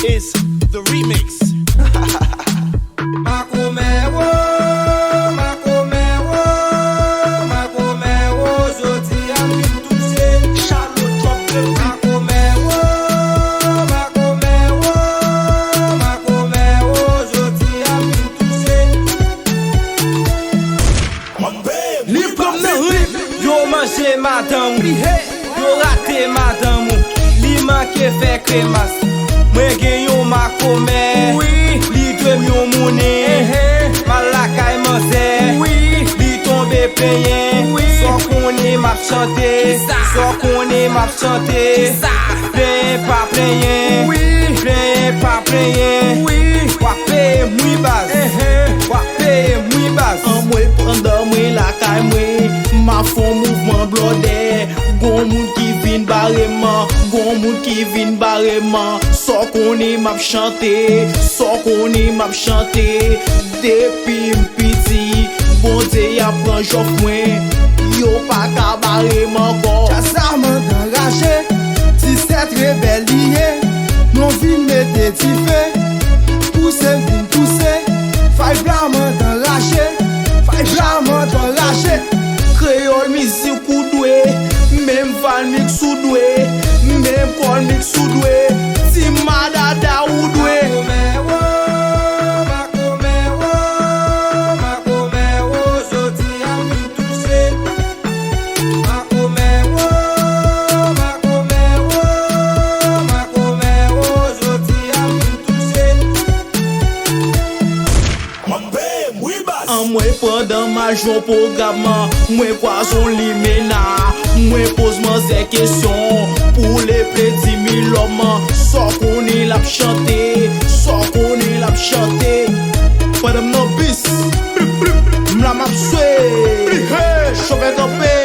is the remix. Yo manje madame, yo rate madame, li manke fe kremas. Mwen gen yon makome, li dwem yon mounen, malakay manze, li tombe pleyen. So konen map chante, so konen map chante, pleyen pa pleyen, pleyen pa pleyen. Wape mwi baz, wape mwi baz. An mwen pandan mwen lakay mwen, ma fon mouvment blode. Gon moun ki vin bareman, gon moun ki vin bareman. So konen map chante, so konen map chante. Depi mpiti, bon Dieu ya pran jof mwen, yo pa ka bareman kon. Chasarman d'enragé, 17 rebel liye, non vin mette ti fe. Pousse vin pousse, fay blaman d'enragé, fay blaman d'enragé. Créole musique ou doué, même van mix ou doué, même kon mix ou doué, si madada ou doué. An mwen pandan ma joun programman, mwen kwazon li mena. Mwen pose man zè kesyon, pou le ple 10 000 oman. So konen lap chante, so konen lap chante. Padam nan bis, mla map swe, chove tope,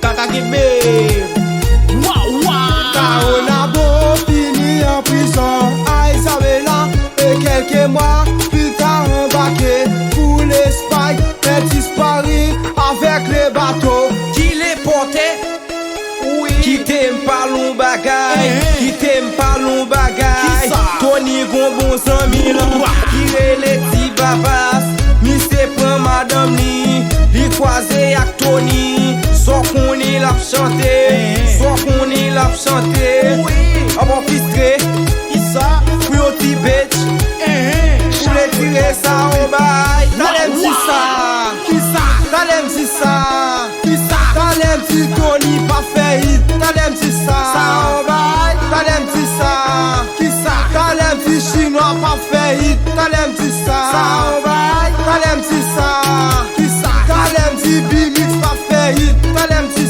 kaka kibe. Karonabo fini en prison à Isabella et quelques mois plus tard embarqué pour l'Espagne, mais disparu avec les bateaux. Qui les portait? Oui. Qui t'aime pas l'on bagay, qui t'aime pas l'on bagay. Tony gon bon 100 000 ans, qui les petits babas. Mi se prend madame li croisé ak Tony. So konen lap chante, so konen lap chante. A bon fistre, pou yo ti bitch, pou le tire sa ou bay. Talem si sa, talem si sa, talem si Tony pa fe hit. Talem si sa, talem si sa, talem si chinois pa fe hit. Talem si sa, talem si sa, talem si B-Mix pa fe hit. Talem si